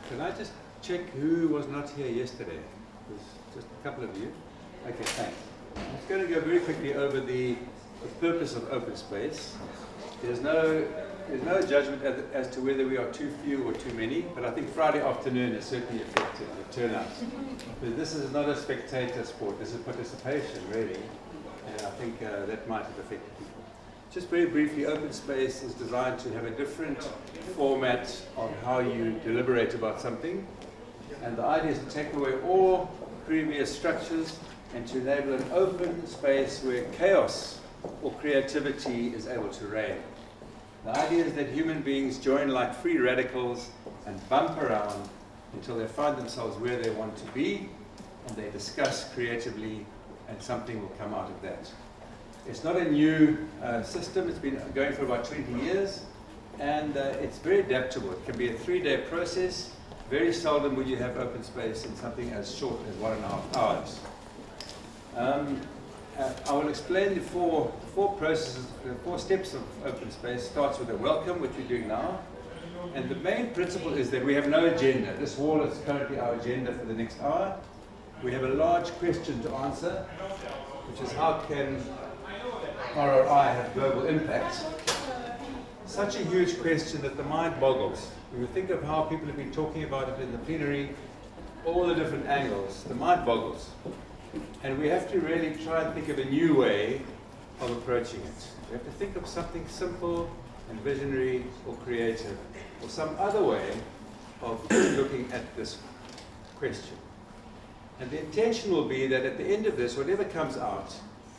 Can I just check who was not here yesterday? It was just a couple of you. Okay, thanks. I'm just going to go very quickly over the purpose of open space. There's no judgment as to whether we are too few or too many, but I think Friday afternoon has certainly affected the turnout. But this is not a spectator sport, this is participation really, and I think that might have affected people. Just very briefly, open space is designed to have a different format of how you deliberate about something, and the idea is to take away all previous structures and to enable an open space where chaos or creativity is able to reign. The idea is that human beings join like free radicals and bump around until they find themselves where they want to be, and they discuss creatively, and something will come out of that. It's not a new system. It's been going for about 20 years, and it's very adaptable. It can be a 3-day process. Very seldom will you have open space in something as short as 1.5 hours. I will explain the four processes, the 4 steps of open space. Starts with a welcome, which we're doing now. And the main principle is that we have no agenda. This wall is currently our agenda for the next hour. We have a large question to answer, which is how can RRI have global impact? Such a huge question that the mind boggles. When you think of how people have been talking about it in the plenary, all the different angles, the mind boggles. And we have to really try and think of a new way of approaching it. We have to think of something simple and visionary or creative, or some other way of looking at this question. And the intention will be that at the end of this, whatever comes out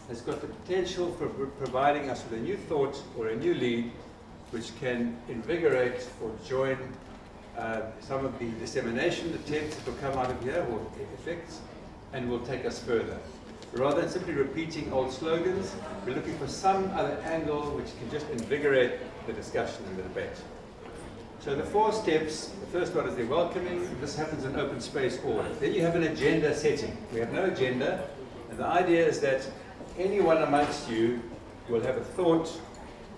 has got the potential for providing us with a new thought or a new lead which can invigorate or join some of the dissemination attempts that will come out of here, or effects, and will take us further. Rather than simply repeating old slogans, we're looking for some other angle which can just invigorate the discussion and the debate. So the 4 steps, the first one is the welcoming. This happens in open space order. Then you have an agenda setting. We have no agenda, and the idea is that anyone amongst you will have a thought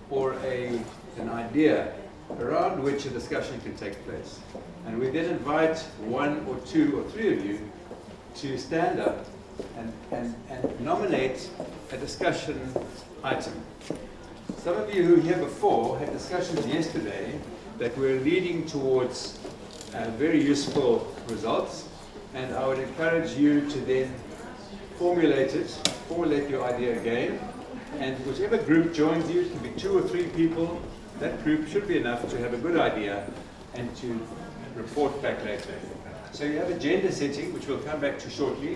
or an idea around which a discussion can take place. And we then invite 1 or 2 or 3 of you to stand up and nominate a discussion item. Some of you who were here before had discussions yesterday that were leading towards very useful results, and I would encourage you to then formulate your idea again, and whichever group joins you, it can be 2 or 3 people, that group should be enough to have a good idea and to report back later. So you have agenda setting, which we'll come back to shortly.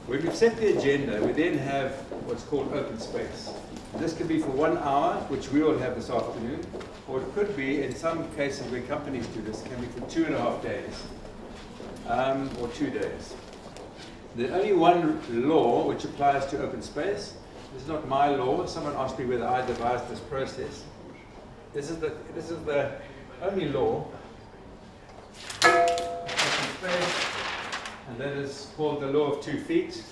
When we've set the agenda, we then have what's called open space. This can be for 1 hour, which we will have this afternoon, or it could be, in some cases where companies do this, can be for 2.5 days, or 2 days. There's only one law which applies to open space. This is not my law. Someone asked me whether I devised this process. This is the only law. Open space, and that is called the law of 2 feet,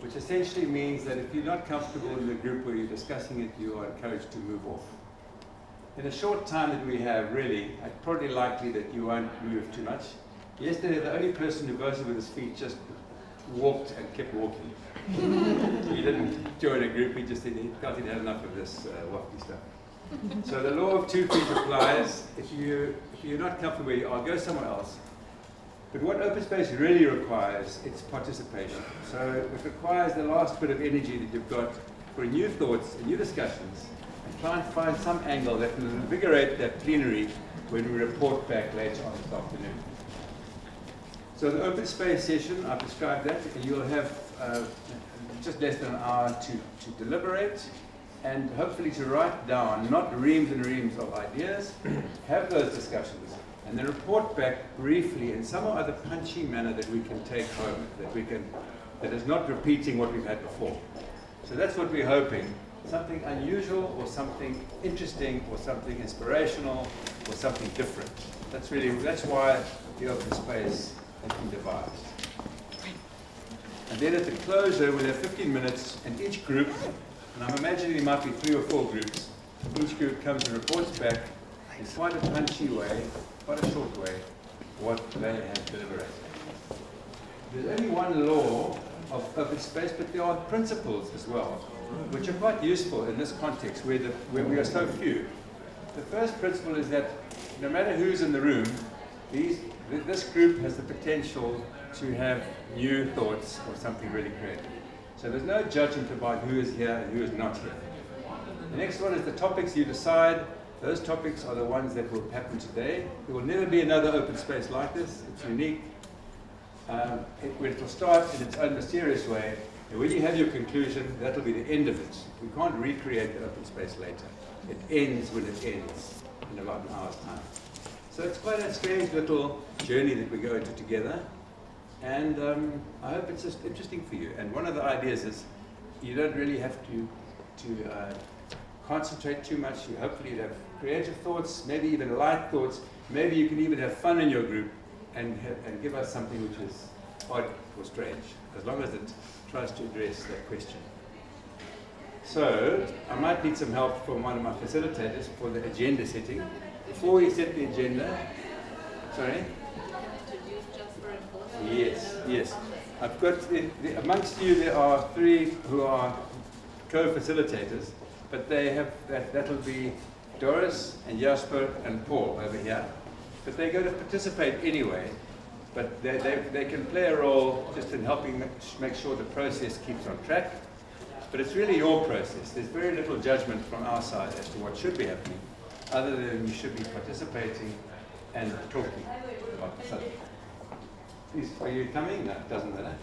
which essentially means that if you're not comfortable in the group where you're discussing it, you are encouraged to move off. In a short time that we have, really, it's probably likely that you won't move too much. Yesterday, the only person who voted with his feet just walked and kept walking. He didn't join a group, he just said he felt he'd had enough of this wafty stuff. So the law of 2 feet applies. If you're not comfortable where you are, go somewhere else. But what open space really requires, it's participation. So it requires the last bit of energy that you've got for new thoughts and new discussions, and try and find some angle that will invigorate that plenary when we report back later on this afternoon. So the open space session, I've described that, and you'll have just less than an hour to deliberate, and hopefully to write down, not reams and reams of ideas, have those discussions, and then report back briefly in some other punchy manner that we can take home, that is not repeating what we've had before. So that's what we're hoping. Something unusual, or something interesting, or something inspirational, or something different. That's why the open space has been devised. And then at the closure, we'll have 15 minutes, and each group, and I'm imagining there might be 3 or 4 groups, each group comes and reports back in quite a punchy way, quite a short way, what they have deliberated. There's only one law of open space, but there are principles as well, which are quite useful in this context where we are so few. The first principle is that no matter who's in the room, this group has the potential to have new thoughts or something really creative. So there's no judgment about who is here and who is not here. The next one is the topics you decide. Those topics are the ones that will happen today. There will never be another open space like this. It's unique. It will start in its own mysterious way. And when you have your conclusion, that'll be the end of it. We can't recreate the open space later. It ends when it ends in about an hour's time. So it's quite a strange little journey that we go into together. And I hope it's just interesting for you. And one of the ideas is you don't really have to concentrate too much. Hopefully you have creative thoughts, maybe even light thoughts. Maybe you can even have fun in your group and give us something which is odd or strange, as long as it tries to address that question. So I might need some help from one of my facilitators for the agenda setting. Before we set the agenda, sorry? Introduce Jasper and Prof. Yes. I've got, amongst you there are 3 who are co-facilitators, but they have, that'll be Doris and Jasper and Paul over here. But they're going to participate anyway, but they can play a role just in helping make sure the process keeps on track. But it's really your process. There's very little judgment from our side as to what should be happening, other than you should be participating and talking about the subject. Please, are you coming? No, it doesn't matter.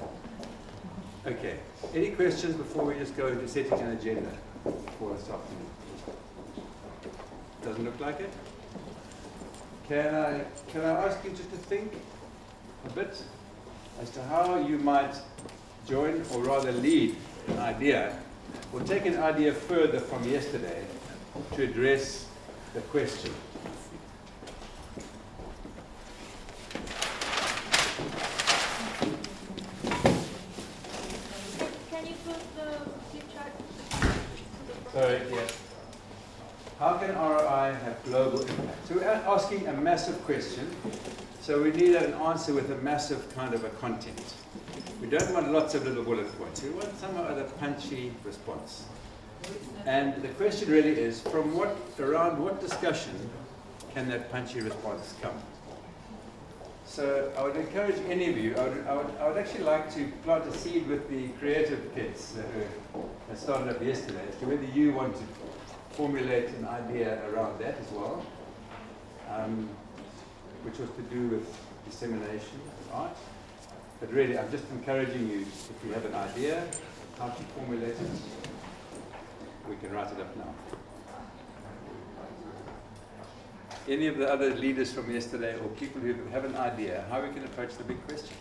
Okay. Any questions before we just go into setting an agenda for this afternoon? Doesn't look like it? Can I ask you just to think a bit as to how you might join, or rather lead, an idea, or take an idea further from yesterday to address the question. Can you put the flip chart? Sorry, yes. How can RRI have global impact? So we're asking a massive question, so we need an answer with a massive kind of a content. We don't want lots of little bullet points. We want some other punchy response. And the question really is, around what discussion can that punchy response come? So I would encourage any of you, I would actually like to plant a seed with the creative kids that started up yesterday as to whether you want to formulate an idea around that as well, which was to do with dissemination of art. But really, I'm just encouraging you, if you have an idea, how to formulate it, we can write it up now. Any of the other leaders from yesterday, or people who have an idea, how we can approach the big question?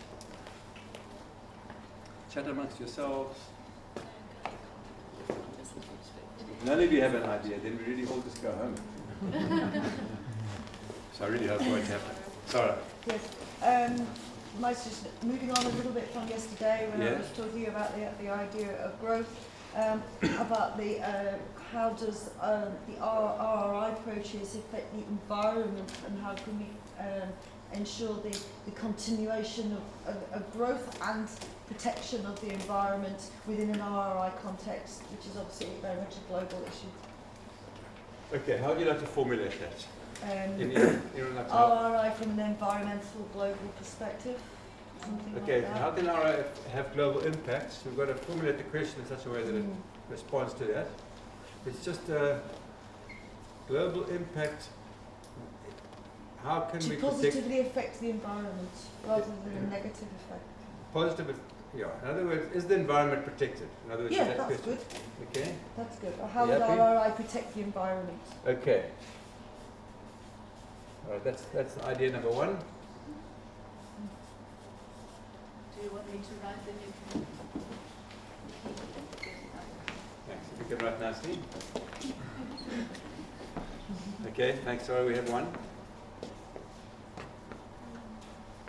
Chat amongst yourselves. If none of you have an idea, then we really all just go home. So I really hope it won't happen. Sarah. Yes. Just moving on a little bit from yesterday when I was talking about the idea of growth, about the how does the RRI approaches affect the environment, and how can we ensure the continuation of growth and protection of the environment within an RRI context, which is obviously very much a global issue. Okay, how would you like to formulate that? RRI from an environmental global perspective. Okay, like how can RRI have global impacts? We've got to formulate the question in such a way that it responds to that. It's just a global impact. How can we positively affect the environment rather than a negative effect? Positive, yeah. In other words, is the environment protected? In other words, yeah, that's good. Okay. That's good. How would RRI protect the environment? Okay. All right, that's idea number 1. Do you want me to write the new? Thanks. If you can write nicely. Okay, thanks. Sorry, we have 1.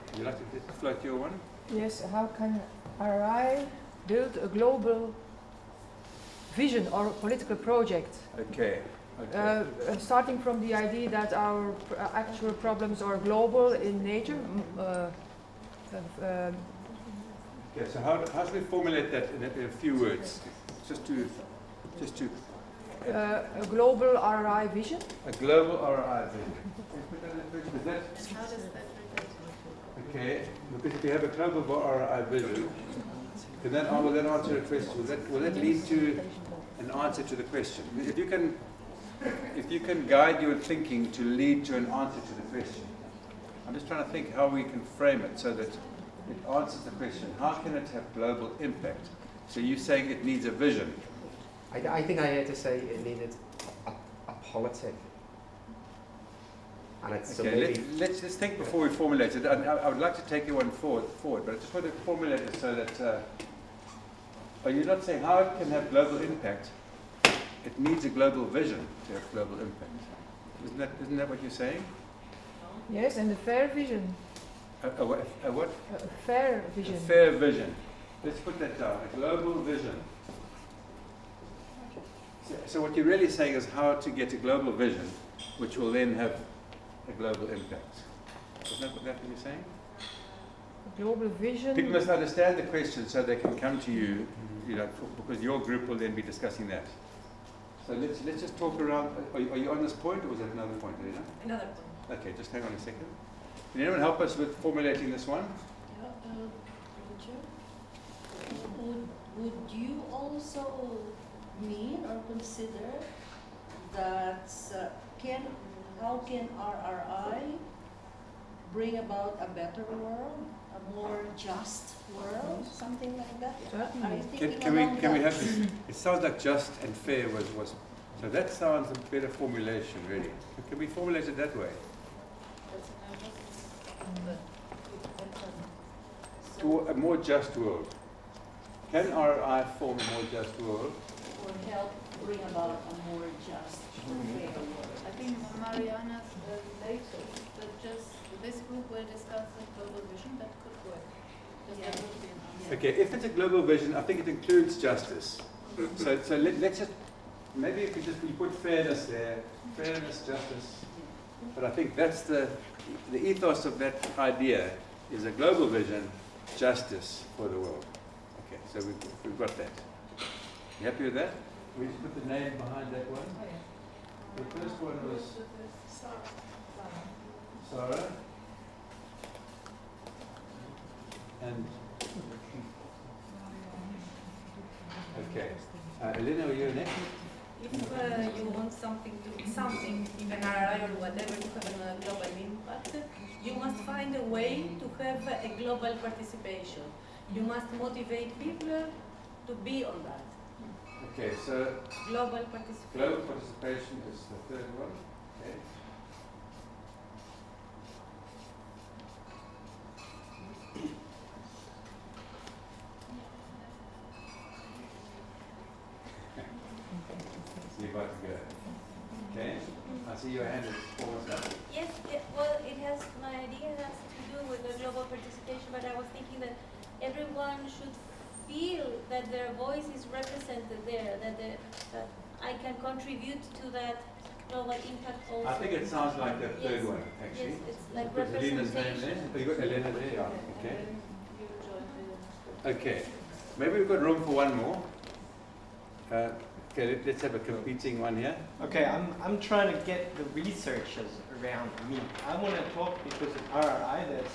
Would you like to float your one? Yes, how can RRI build a global vision or political project? Okay. Okay. Starting from the idea that our actual problems are global in nature. Okay, so how do we formulate that in a few words? Just to A global RRI vision. a global RRI vision. Is that How does that relate? okay? Because if you have a global RRI vision, then will that answer a question? Will that lead to an answer to the question? If you can guide your thinking to lead to an answer to the question, I'm just trying to think how we can frame it so that it answers the question. How can it have global impact? So you're saying it needs a vision. I think I heard to say it needed a politic. And it's so Okay, maybe let's think before we formulate it. I would like to take you one forward, but I just want to formulate it so that. Are you not saying how it can have global impact? It needs a global vision to have global impact. Isn't that what you're saying? Yes, and a fair vision. A what? A fair vision. A fair vision. Let's put that down. A global vision. So what you're really saying is how to get a global vision, which will then have a global impact. Isn't that what you're saying? Global vision. People must understand the question so they can come to you, because your group will then be discussing that. So let's just talk around. Are you on this point, or was that another point, Elena? Another one. Okay, just hang on a second. Can anyone help us with formulating this one? Would you also mean or consider that how can RRI bring about a better world, a more just world, something like that? Certainly. Are you thinking Can along we that? have this? It sounds like just and fair was so that sounds a better formulation, really. Can we formulate it that way? To a more just world. Can RRI form a more just world? Or help bring about a more just, fair world? I think Mariana's latest, that just this group will discuss the global vision, that could work. Just that would be an answer. Okay, if it's a global vision, I think it includes justice. So let's just, maybe if we put fairness there, fairness, justice. But I think that's the ethos of that idea is a global vision, justice for the world. Okay, so we've got that. You happy with that? We just put the name behind that one. The first one was Sarah. And okay, Elena, are you next? If you want something in an RRI or whatever to have a global impact, you must find a way to have a global participation. You must motivate people to be on that. Okay, so Global participation. global participation is the third one. Okay. See if I can go. Okay. I see your hand is almost up. Yes, well, my idea has to do with the global participation, but I was thinking that everyone should feel that their voice is represented there, that I can contribute to that global impact also. I think it sounds like the third Yes. one, actually. Yes, it's like Because Elena's name there. representation. Oh, you got Elena there, yeah. Okay. You join the Okay. Maybe we've got room for one more. Okay, let's have a competing one here. Okay, I'm trying to get the researchers around me. I want to talk because at RRI there's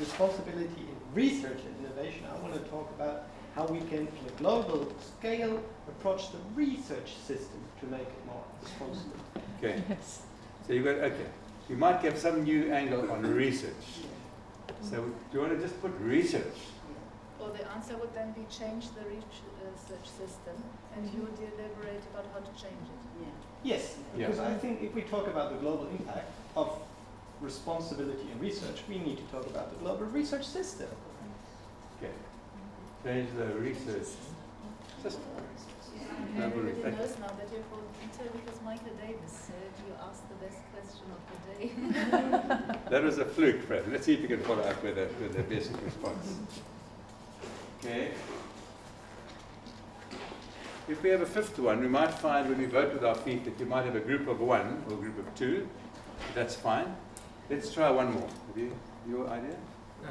responsibility in research and innovation. I want to talk about how we can, on a global scale, approach the research system to make it more responsible. Okay. Yes. So you got okay. You might get some new angle on research. So do you want to just put research? Or the answer would then be change the research system, and you deliberate about how to change it. Yes, Yeah. because I think if we talk about the global impact of responsibility in research, we need to talk about the global research system. Okay. Change the research system. Everybody knows now that you're volunteer because Michael Davis said you asked the best question of the day. That was a fluke, Fred. Let's see if you can follow up with a basic response. Okay. if we have a fifth one, we might find when we vote with our feet that you might have a group of one or a group of two. That's fine. Let's try one more. Have you your idea?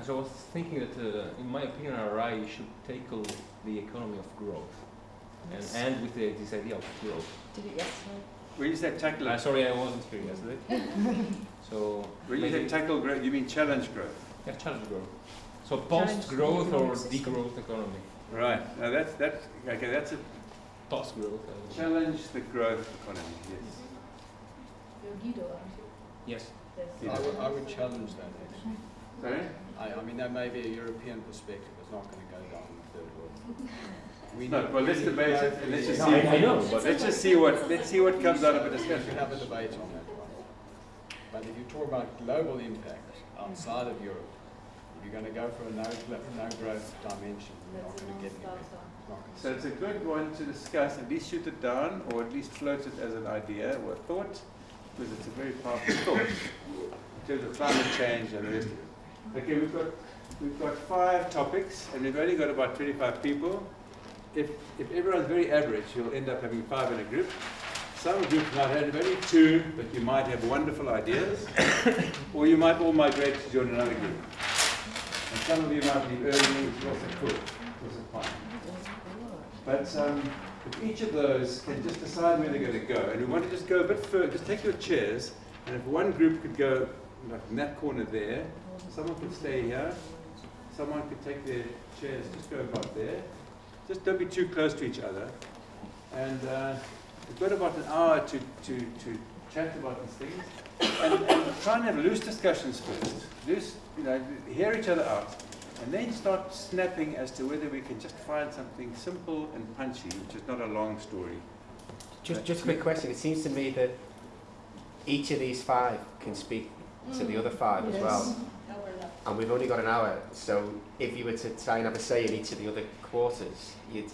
So I was thinking that, in my opinion, RRI should tackle the economy of growth and end with this idea of growth. Did it yesterday? When you say tackle, Sorry, I wasn't here yesterday. So when you say tackle growth, you mean challenge growth. yeah, challenge growth. So post-growth or degrowth economy. Right. Now that's okay. That's a Post-growth. challenge the growth economy. Yes. You're Guido, aren't you? Yes. Yes. I would challenge that actually. Sorry. I mean, that may be a European perspective. It's not going to go down in the third world. We No, well, let's debate it and let's just No, see. I know, but Let's just see what comes out of a We discussion. can have a debate on that one. But if you talk about global impact outside of Europe, if you're going to go for a no growth dimension, you're not That's a going to get non-starter. anywhere. It's not gonna So it's a good one to discuss. At least shoot it down, or at least float it as an idea or a thought, because it's a very powerful thought in terms of climate change and the rest of it. Okay, we've got 5 topics, and we've only got about 25 people. If everyone's very average, you'll end up having 5 in a group. Some groups might have only 2, but you might have wonderful ideas, or you might all migrate to join another group. And some of you might leave early, which is also cool, which is fine. But if each of those can just decide where they're going to go, and we want to just go a bit further, just take your chairs, and if one group could go like in that corner there, someone could stay here, someone could take their chairs, just go about there. Just don't be too close to each other. And we've got about an hour to chat about these things. And try and have loose discussions first. Loose, hear each other out. And then start snapping as to whether we can just find something simple and punchy, which is not a long story. Just a quick question. It seems to me that each of these 5 can speak to the other 5 as well. And we've only got an hour, so if you were to try and have a say in each of the other quarters, you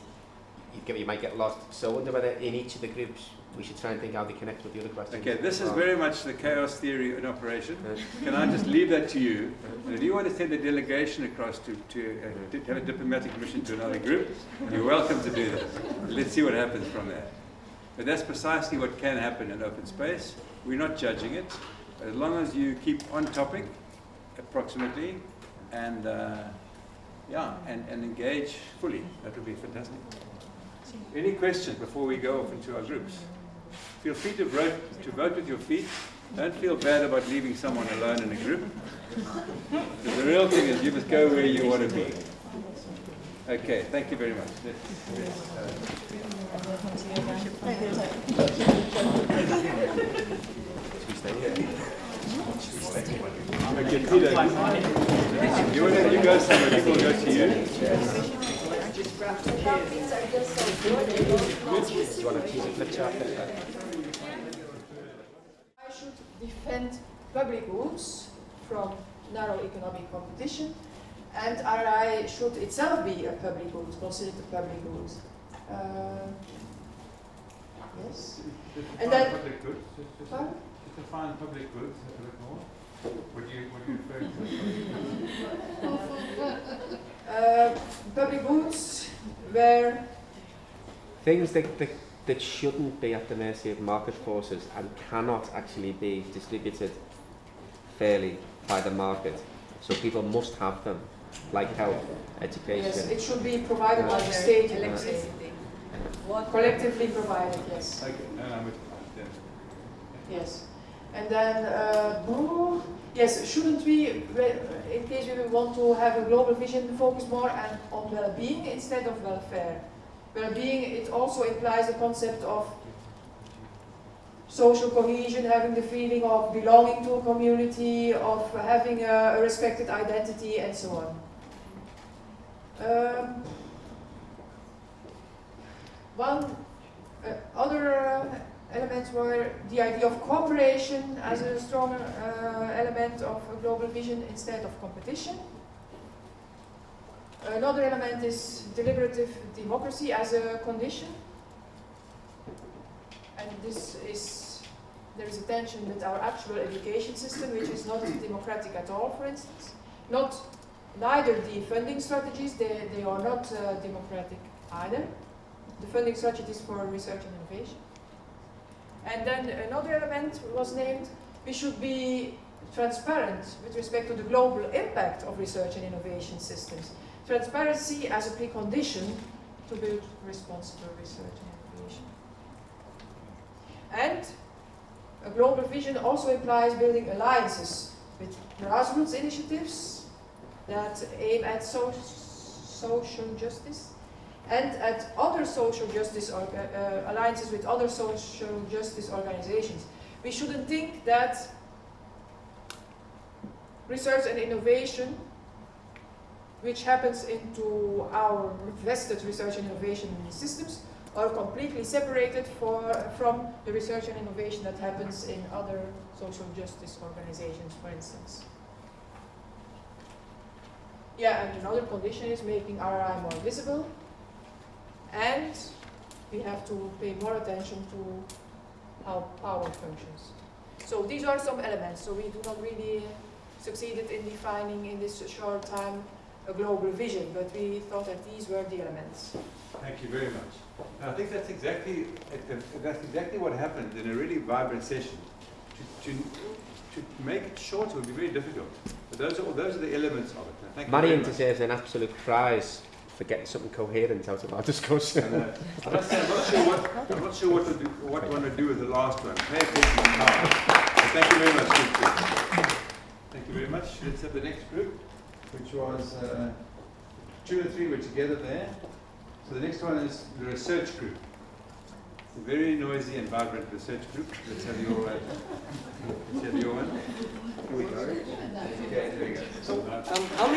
might get lost. So I wonder whether in each of the groups we should try and think how they connect with the other questions. Okay, this is very much the chaos theory in operation. Can I just leave that to you? And if you want to send a delegation across to have a diplomatic mission to another group, you're welcome to do that. Let's see what happens from there. But that's precisely what can happen in open space. We're not judging it. As long as you keep on topic, approximately, and and engage fully, that would be fantastic. Any questions before we go off into our groups? Feel free to vote with your feet. Don't feel bad about leaving someone alone in a group. Because the real thing is you must go where you want to be. Okay, thank you very much. Okay, Peter, you go somewhere, people go to you. I should defend public goods from narrow economic competition, and RRI should itself be a public good, considered a public good. Yes. And then, Public goods. Just define public goods a bit more. What do you refer to? Public goods where Things that shouldn't be at the mercy of market forces and cannot actually be distributed fairly by the market. So people must have them, like health, education. yes, it should be provided by the state, Electricity. collectively provided. Yes. Okay, no, I'm with you. Yes. And then, yes, shouldn't we, in case we want to have a global vision, focus more on well-being instead of welfare? Well-being, it also implies the concept of social cohesion, having the feeling of belonging to a community, of having a respected identity, and so on. One other elements were the idea of cooperation as a strong element of a global vision instead of competition. Another element is deliberative democracy as a condition. And there is a tension with our actual education system, which is not democratic at all, for instance. Neither the funding strategies, they are not democratic either. the funding strategies for research and innovation. And then another element was named, we should be transparent with respect to the global impact of research and innovation systems. Transparency as a precondition to build responsible research and innovation. And a global vision also implies building alliances with grassroots initiatives that aim at social justice and at other social justice alliances with other social justice organizations. We shouldn't think that research and innovation, which happens into our vested research and innovation systems, are completely separated from the research and innovation that happens in other social justice organizations, for instance. Yeah, and another condition is making RRI more visible, and we have to pay more attention to how power functions. So these are some elements, so we do not really succeeded in defining in this short time a global vision, but we thought that these were the elements. Thank you very much. I think that's exactly what happened in a really vibrant session. To make it short would be very difficult, but those are the elements of it. Thank you Marion very much. deserves an absolute prize for getting something coherent out of our discussion. I'm not sure what one would do with the last one. Pay attention now. Thank you very much. Thank you very much. Let's have the next group, which was 2 and 3 were together there. So the next one is the research group. It's a very noisy and vibrant research group. Let's have your one. Here we go. Okay, there we go. So I'll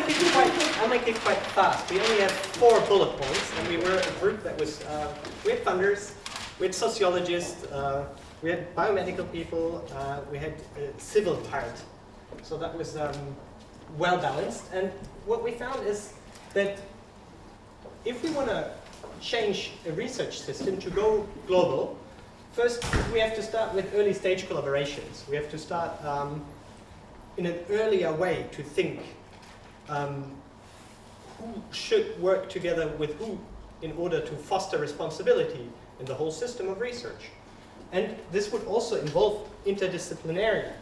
make it quite fast. We only have 4 bullet points, and we were a group that was we had funders, we had sociologists, we had biomedical people, we had a civil part. So that was well balanced. And what we found is that if we want to change a research system to go global, first we have to start with early stage collaborations. We have to start in an earlier way to think who should work together with who in order to foster responsibility in the whole system of research. And this would also involve interdisciplinarity.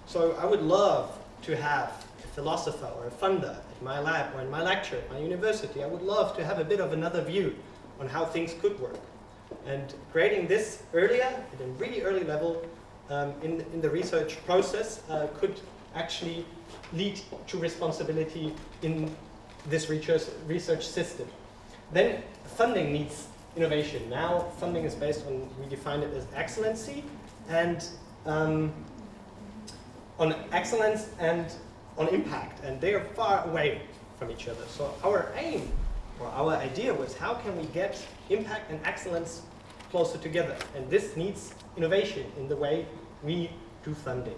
So I would love to have a philosopher or a funder at my lab or in my lecture at my university. I would love to have a bit of another view on how things could work. And creating this earlier, at a really early level in the research process could actually lead to responsibility in this research system. Then funding needs innovation. Now funding is based on, we define it as excellency, and on excellence and on impact, and they are far away from each other. So our aim, or our idea was, how can we get impact and excellence closer together? And this needs innovation in the way we do funding.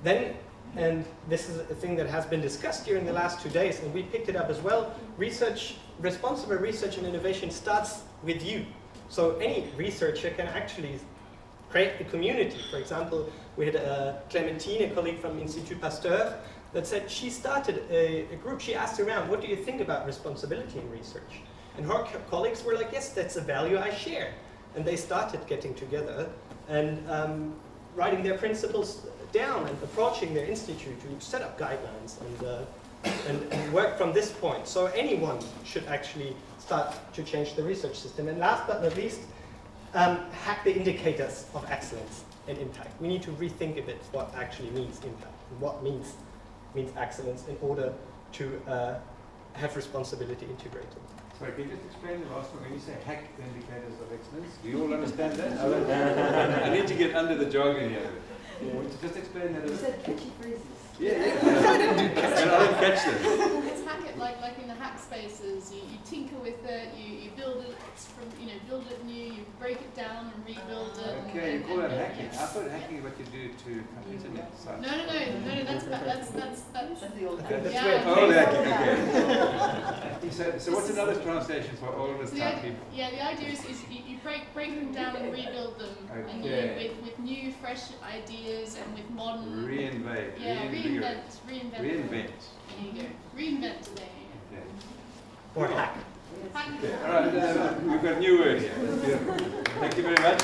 Then, and this is a thing that has been discussed during the last 2 days, and we picked it up as well, responsible research and innovation starts with you. So any researcher can actually create a community. For example, we had Clementine, a colleague from Institut Pasteur, that said she started a group. She asked around, what do you think about responsibility in research? And her colleagues were like, yes, that's a value I share. And they started getting together and writing their principles down and approaching their institute to set up guidelines and work from this point. So anyone should actually start to change the research system. And last but not least, hack the indicators of excellence and impact. We need to rethink a bit what actually means impact and what means excellence in order to have responsibility integrated. Sorry, can you just explain the last one? When you say hack the indicators of excellence, do you all understand that? I need to get under the jargon here. Just explain that. You said catchy phrases. Yeah. I didn't catch them. It's hack it like in the hack spaces. You tinker with it. You build it from build it new. You break it down and rebuild it. Okay, you call that hacking. I thought hacking is what you do to internet sites. No. That's the old Oh, hacking. Okay. So what's another translation for all of this time people? Yeah, the idea is you break them down and rebuild them, and with new, fresh ideas and with modern. Reinvent. Yeah, reinvent. Reinvent. There you go. Reinvent today. Okay. Or hack. Okay. All right, we've got a new word here. That's beautiful. Thank you very much.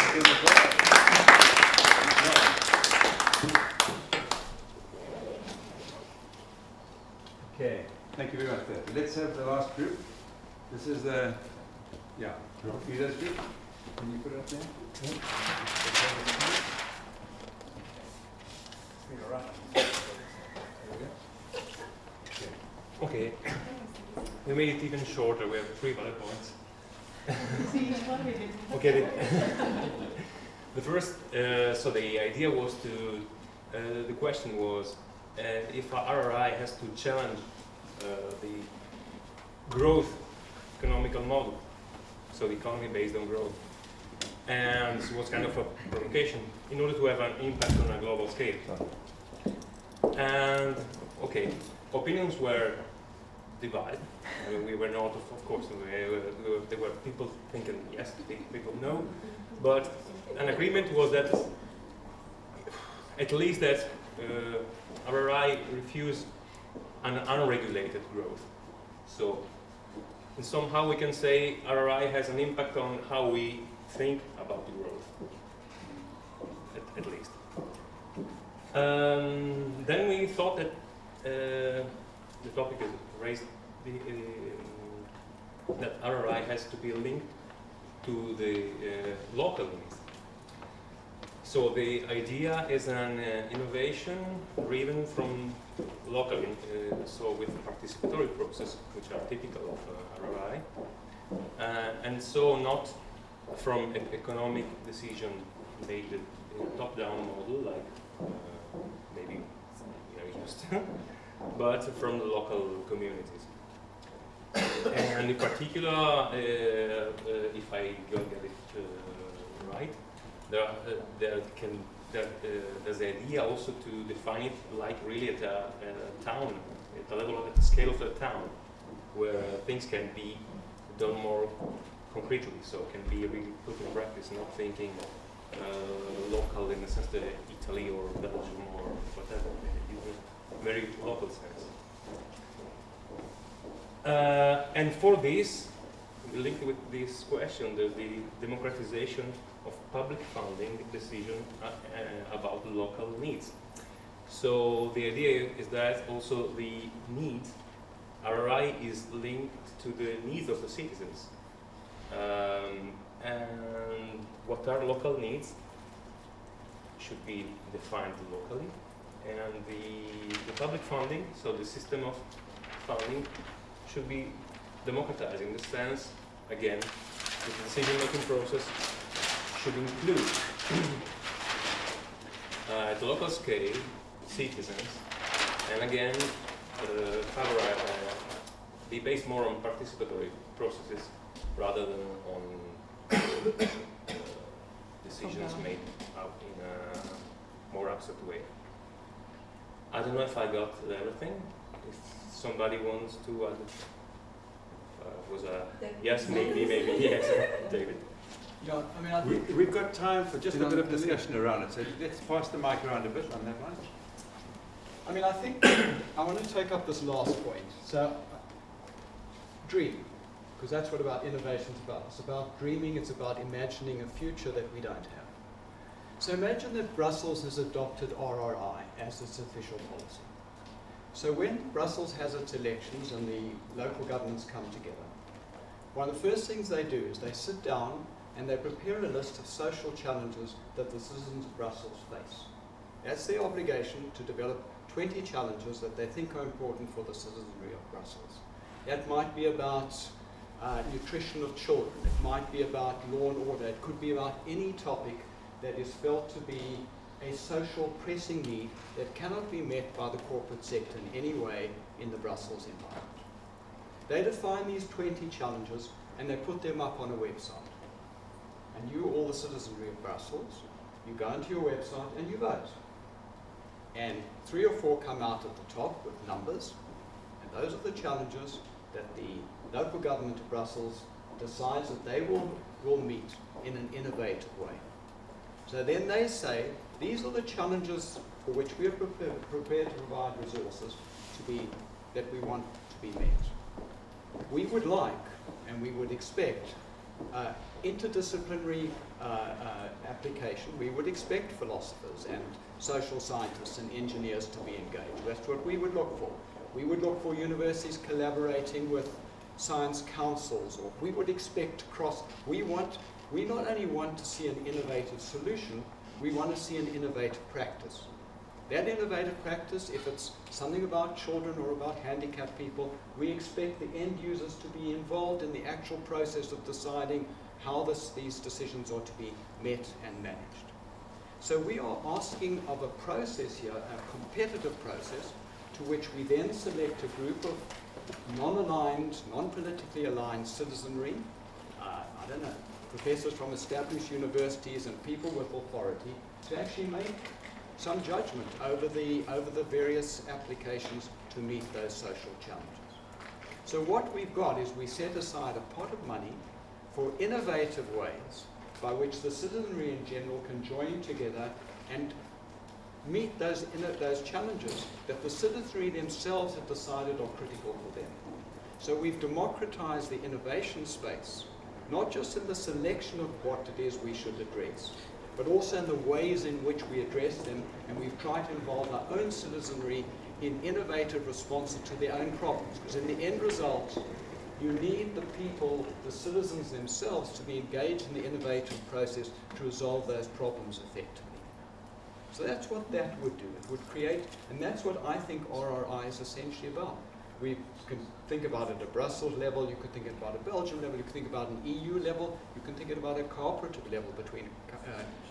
Okay, thank you very much. Let's have the last group. This is the, leaders group. Can you put it up there? All right. Okay. We made it even shorter. We have 3 bullet points. Okay. The first, so the idea was to, the question was, if RRI has to challenge the growth economical model, so the economy based on growth, and it was kind of a provocation in order to have an impact on a global scale. And okay, opinions were divided. I mean, we were not, of course, there were people thinking yes, people no, but an agreement was that at least that RRI refused an unregulated growth. So somehow we can say RRI has an impact on how we think about the growth, at least. Then we thought that the topic is raised, that RRI has to be linked to the local needs. So the idea is an innovation driven from local, so with participatory process, which are typical of RRI, and so not from an economic decision made in a top-down model like maybe we are used to, but from the local communities. And in particular, if I get it right, there's the idea also to define it like really at a town, at the level, at the scale of a town, where things can be done more concretely, so can be really put in practice, not thinking local in the sense that Italy or Belgium or whatever, in a very local sense. And for this, linked with this question, there's the democratization of public funding decision about local needs. So the idea is that also the needs, RRI is linked to the needs of the citizens. And what are local needs should be defined locally. And the public funding, so the system of funding, should be democratized in the sense, again, the decision-making process should include, at the local scale, citizens, and again, be based more on participatory processes rather than on decisions made out in a more abstract way. I don't know if I got everything. If somebody wants to add, was a yes, maybe, yes, David. Yeah, I mean, I think we've got time for just a bit of discussion around it, so let's pass the mic around a bit on that one. I mean, I think I want to take up this last point. So, dream, because that's what about innovation is about. It's about dreaming, it's about imagining a future that we don't have. So imagine that Brussels has adopted RRI as its official policy. So when Brussels has its elections and the local governments come together, one of the first things they do is they sit down and they prepare a list of social challenges that the citizens of Brussels face. That's their obligation, to develop 20 challenges that they think are important for the citizenry of Brussels. That might be about nutrition of children, it might be about law and order, it could be about any topic that is felt to be a social pressing need that cannot be met by the corporate sector in any way in the Brussels environment. They define these 20 challenges and they put them up on a website. And you, all the citizenry of Brussels, you go into your website and you vote. And 3 or 4 come out at the top with numbers, and those are the challenges that the local government of Brussels decides that they will meet in an innovative way. So then they say, these are the challenges for which we are prepared to provide resources that we want to be met. we would like and we would expect interdisciplinary application. We would expect philosophers and social scientists and engineers to be engaged. That's what we would look for. We would look for universities collaborating with science councils, or we would expect we not only want to see an innovative solution, we want to see an innovative practice. That innovative practice, if it's something about children or about handicapped people, we expect the end users to be involved in the actual process of deciding how these decisions are to be met and managed. So we are asking of a process here, a competitive process, to which we then select a group of non-aligned, non-politically aligned citizenry, I don't know, professors from established universities and people with authority, to actually make some judgment over the various applications to meet those social challenges. So what we've got is we set aside a pot of money for innovative ways by which the citizenry in general can join together and meet those challenges that the citizenry themselves have decided are critical for them. So we've democratized the innovation space, not just in the selection of what it is we should address, but also in the ways in which we address them, and we've tried to involve our own citizenry in innovative responses to their own problems. Because in the end result, you need the people, the citizens themselves, to be engaged in the innovative process to resolve those problems effectively. So that's what that would do. It would create, and that's what I think RRI is essentially about. We can think about it at a Brussels level, you could think about a Belgium level, you could think about an EU level, you can think about a cooperative level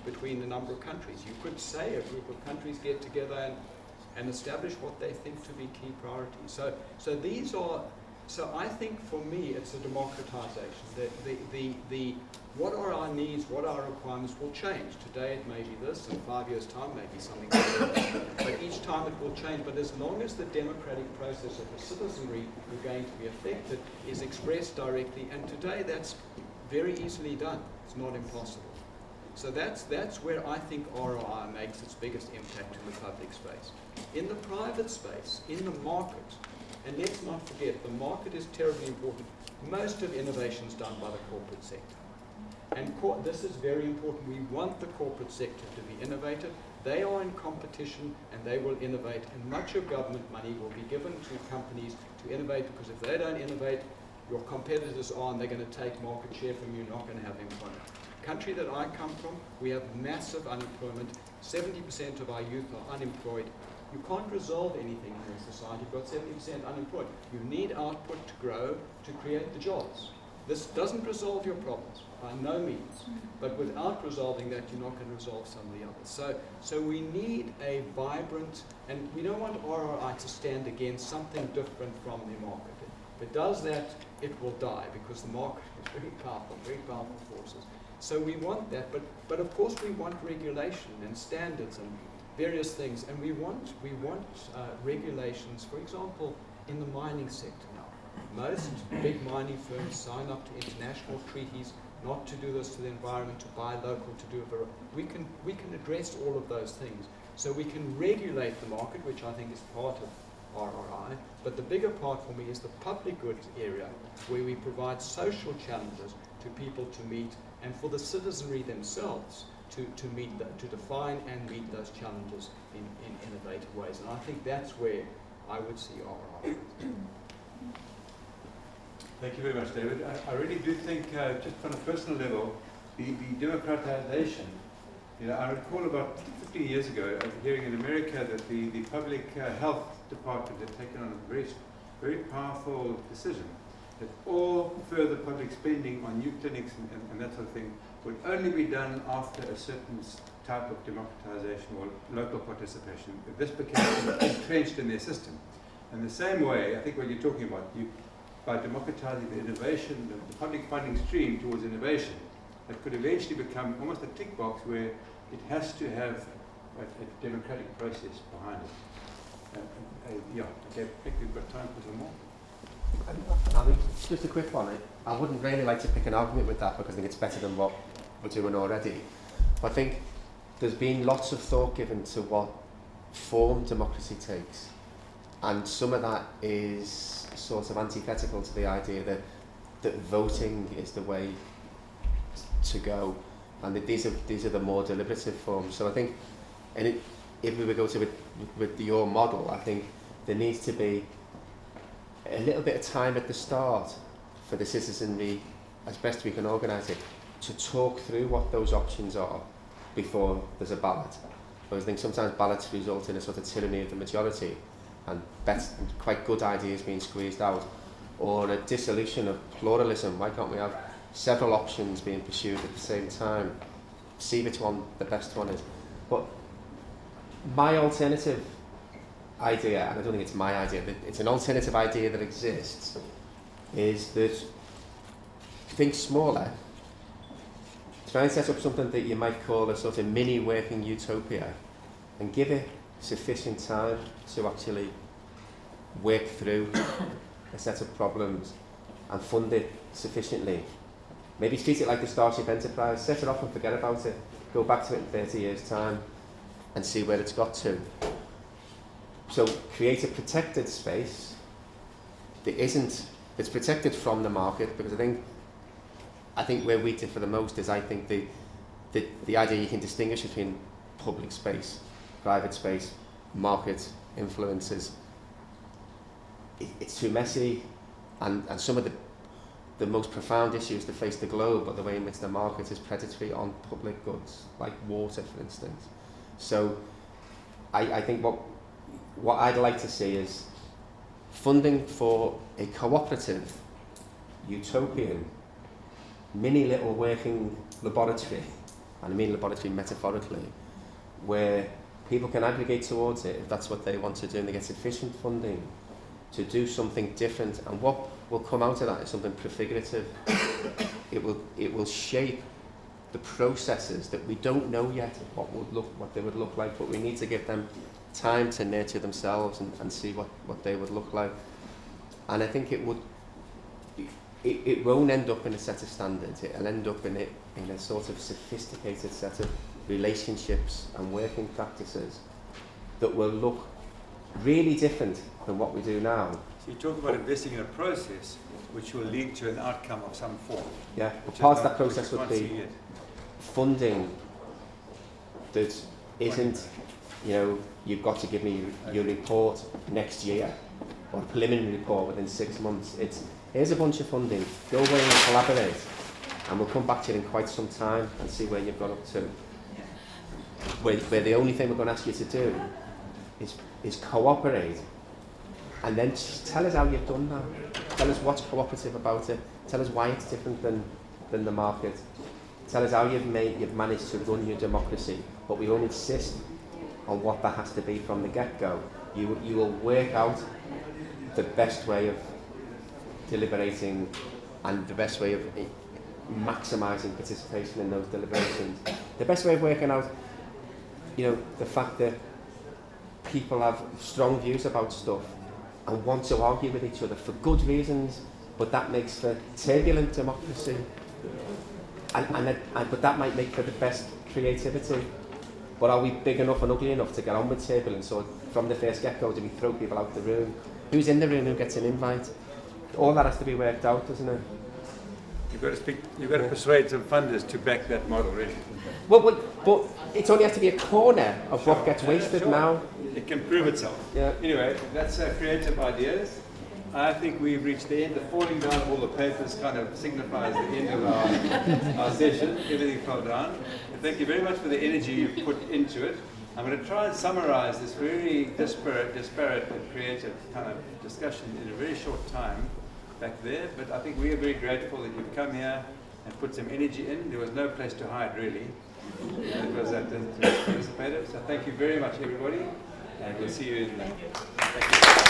between a number of countries. You could say a group of countries get together and establish what they think to be key priorities. So I think for me it's a democratization. What are our needs, what are our requirements will change. Today it may be this, in 5 years' time may be something else. But each time it will change. But as long as the democratic process of the citizenry who are going to be affected is expressed directly, and today that's very easily done. It's not impossible. So that's where I think RRI makes its biggest impact in the public space. In the private space, in the market, and let's not forget, the market is terribly important. Most of innovation is done by the corporate sector. And this is very important. We want the corporate sector to be innovative. They are in competition and they will innovate. And much of government money will be given to companies to innovate, because if they don't innovate, your competitors are, and they're going to take market share from you, not going to have employment. The country that I come from, we have massive unemployment. 70% of our youth are unemployed. You can't resolve anything in your society. You've got 70% unemployed. You need output to grow to create the jobs. This doesn't resolve your problems, by no means. But without resolving that, you're not going to resolve some of the others. So we need a vibrant, and we don't want RRI to stand against something different from the market. If it does that, it will die, because the market is very powerful forces. So we want that, but of course we want regulation and standards and various things, and we want regulations, for example, in the mining sector now. Most big mining firms sign up to international treaties not to do this to the environment, to buy local, to do it. We can address all of those things. So we can regulate the market, which I think is part of RRI, but the bigger part for me is the public goods area, where we provide social challenges to people to meet, and for the citizenry themselves to define and meet those challenges in innovative ways. And I think that's where I would see RRI. Thank you very much, David. I really do think, just on a personal level, the democratization, I recall about 50 years ago, hearing in America that the public health department had taken on a very, very powerful decision that all further public spending on new clinics and that sort of thing would only be done after a certain type of democratization or local participation. This became entrenched in their system. In the same way, I think what you're talking about, by democratizing the innovation, the public funding stream towards innovation, that could eventually become almost a tick box where it has to have a democratic process behind it. Okay, I think we've got time for some more. I mean, just a quick one. I wouldn't really like to pick an argument with that, because I think it's better than what we're doing already. But I think there's been lots of thought given to what form democracy takes, and some of that is sort of antithetical to the idea that voting is the way to go, and that these are the more deliberative forms. So I think, and if we were going to with your model, I think there needs to be a little bit of time at the start for the citizenry, as best we can organise it, to talk through what those options are before there's a ballot. Because I think sometimes ballots result in a sort of tyranny of the majority and quite good ideas being squeezed out, or a dissolution of pluralism. Why can't we have several options being pursued at the same time? See which one the best one is. But my alternative idea, and I don't think it's my idea, but it's an alternative idea that exists, is that think smaller, try and set up something that you might call a sort of mini working utopia, and give it sufficient time to actually work through a set of problems and fund it sufficiently. Maybe treat it like the Starship Enterprise, set it off and forget about it, go back to it in 30 years' time and see where it's got to. So create a protected space that's protected from the market, because I think where we differ the most is I think the idea you can distinguish between public space, private space, market influences. It's too messy, and some of the most profound issues that face the globe are the way in which the market is predatory on public goods, like water, for instance. So I think what I'd like to see is funding for a cooperative, utopian, mini little working laboratory, and I mean laboratory metaphorically, where people can aggregate towards it if that's what they want to do, and they get sufficient funding to do something different. And what will come out of that is something prefigurative. It will shape the processes that we don't know yet what they would look like, but we need to give them time to nurture themselves and see what they would look like. And I think it won't end up in a set of standards. It'll end up in a sort of sophisticated set of relationships and working practices that will look really different than what we do now. So you talk about investing in a process which will lead to an outcome of some form. Yeah, part of that process would be funding that isn't, you've got to give me your report next year, or a preliminary report within 6 months. Here's a bunch of funding, go away and collaborate, and we'll come back to it in quite some time and see where you've got up to. Where the only thing we're going to ask you to do is cooperate, and then just tell us how you've done that. Tell us what's cooperative about it. Tell us why it's different than the market. Tell us how you've managed to run your democracy. But we won't insist on what that has to be from the get-go. You will work out the best way of deliberating and the best way of maximising participation in those deliberations. The best way of working out, the fact that people have strong views about stuff and want to argue with each other for good reasons, but that makes for turbulent democracy, but that might make for the best creativity. But are we big enough and ugly enough to get on with turbulence, or from the first get-go do we throw people out the room? Who's in the room, who gets an invite? All that has to be worked out, doesn't it? You've got to persuade some funders to back that model, really. Well, but it only has to be a corner of what gets wasted now. It can prove itself. Yeah. Anyway, that's creative ideas. I think we've reached the end. The falling down of all the papers kind of signifies the end of our session. Everything fell down. And thank you very much for the energy you've put into it. I'm going to try and summarize this very disparate and creative kind of discussion in a very short time back there. But I think we are very grateful that you've come here and put some energy in. There was no place to hide, really. It was that participated. So thank you very much, everybody. And we'll see you in the... Thank you.